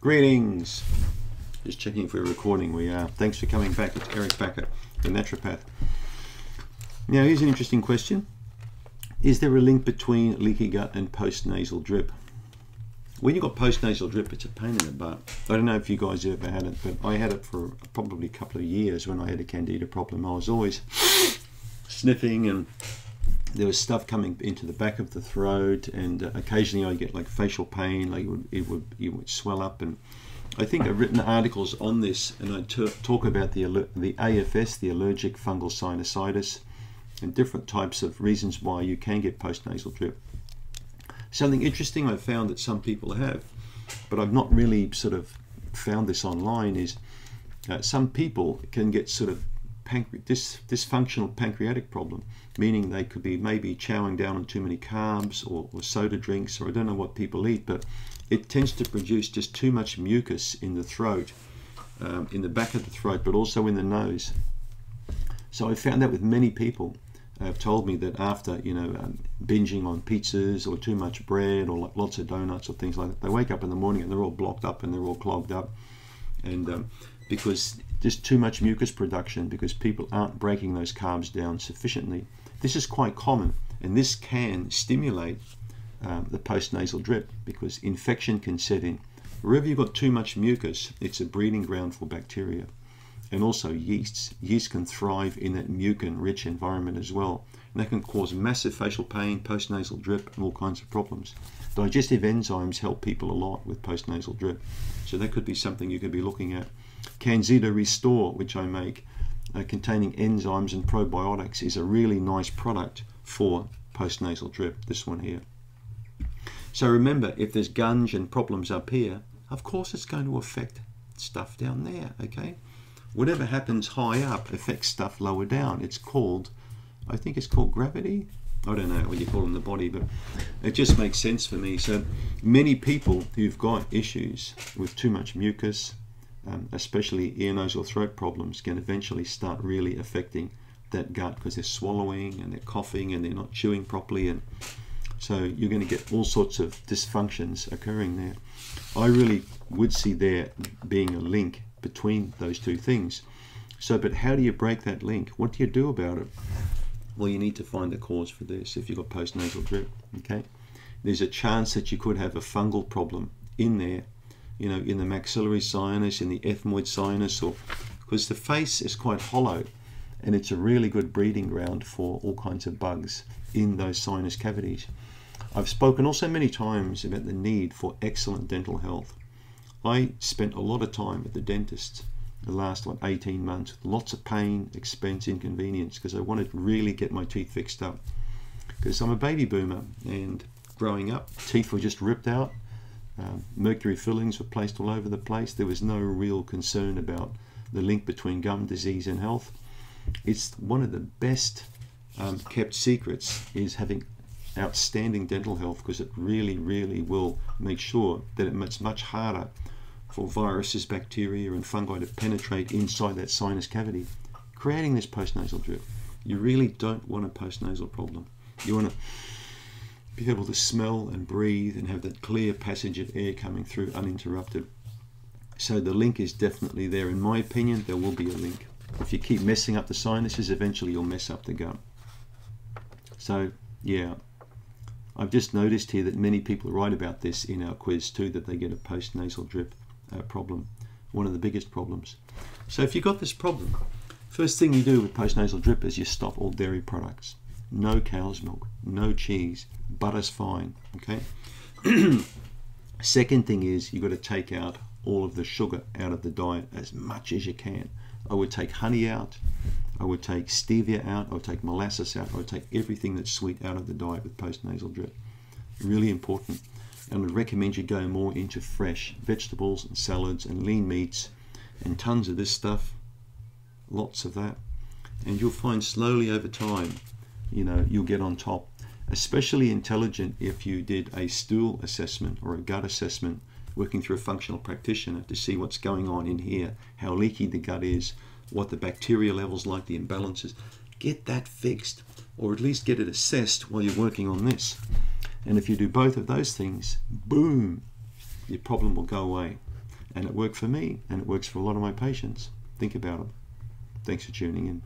Greetings. Just checking if we're recording. We are. Thanks for coming back. It's Eric Bakker, the naturopath. Now, here's an interesting question. Is there a link between leaky gut and postnasal drip? When you've got postnasal drip, it's a pain in the butt. I don't know if you guys have ever had it, but I had it for probably a couple of years when I had a candida problem. I was always sniffing and there was stuff coming into the back of the throat, and occasionally I get like facial pain, like it would swell up. And I think I've written articles on this, and I talk about the AFS, the allergic fungal sinusitis, and different types of reasons why you can get postnasal drip. Something interesting I found that some people have, but I've not really sort of found this online, is some people can get sort of dysfunctional pancreatic problem, meaning they could be maybe chowing down on too many carbs or soda drinks, or I don't know what people eat, but it tends to produce just too much mucus in the throat, in the back of the throat, but also in the nose. So I found that with many people have told me that after, binging on pizzas or too much bread or lots of donuts or things like that, they wake up in the morning and they're all blocked up and they're all clogged up, and because just too much mucus production, because people aren't breaking those carbs down sufficiently. This is quite common, and this can stimulate the postnasal drip, because infection can set in. Wherever you've got too much mucus, it's a breeding ground for bacteria, and also yeasts. Yeast can thrive in that mucin-rich environment as well, and that can cause massive facial pain, postnasal drip, and all kinds of problems. Digestive enzymes help people a lot with postnasal drip, so that could be something you could be looking at. CanXida Restore, which I make, containing enzymes and probiotics, is a really nice product for postnasal drip, this one here. So remember, if there's gunge and problems up here, of course it's going to affect stuff down there, okay? Whatever happens high up affects stuff lower down. It's called, I think it's called gravity. I don't know what you call it in the body, but it just makes sense for me. So many people who've got issues with too much mucus, especially ear, nose or throat problems, can eventually start really affecting that gut, because they're swallowing and they're coughing and they're not chewing properly, and so you're going to get all sorts of dysfunctions occurring there. I really would see there being a link between those two things. So, but how do you break that link? What do you do about it? Well, you need to find the cause for this. If you've got postnasal drip, okay, there's a chance that you could have a fungal problem in there, in the maxillary sinus, in the ethmoid sinus, or because the face is quite hollow, and it's a really good breeding ground for all kinds of bugs in those sinus cavities. I've spoken also many times about the need for excellent dental health. I spent a lot of time at the dentist the last 18 months, with lots of pain, expense, inconvenience, because I wanted to really get my teeth fixed up, because I'm a baby boomer, and growing up, teeth were just ripped out. Mercury fillings were placed all over the place. There was no real concern about the link between gum disease and health. It's one of the best kept secrets, is having outstanding dental health, because it really, really will make sure that it's much harder for viruses, bacteria and fungi to penetrate inside that sinus cavity, creating this postnasal drip. You really don't want a postnasal problem. You want to be able to smell and breathe and have that clear passage of air coming through uninterrupted. So the link is definitely there. In my opinion, there will be a link. If you keep messing up the sinuses, eventually you'll mess up the gut. So yeah, I've just noticed here that many people write about this in our quiz too, that they get a postnasal drip problem, one of the biggest problems. So if you've got this problem, first thing you do with postnasal drip is you stop all dairy products. No cow's milk, no cheese, butter's fine, okay? Second thing is you've got to take out all of the sugar out of the diet as much as you can. I would take honey out, I would take stevia out, I would take molasses out, I would take everything that's sweet out of the diet with postnasal drip. Really important. And I'd recommend you go more into fresh vegetables and salads and lean meats and tons of this stuff, lots of that. And you'll find slowly over time, you'll get on top. Especially intelligent if you did a stool assessment or a gut assessment, working through a functional practitioner to see what's going on in here, how leaky the gut is, what the bacteria levels like, the imbalances. Get that fixed, or at least get it assessed while you're working on this. And if you do both of those things, boom, your problem will go away. And it worked for me, and it works for a lot of my patients. Think about it. Thanks for tuning in.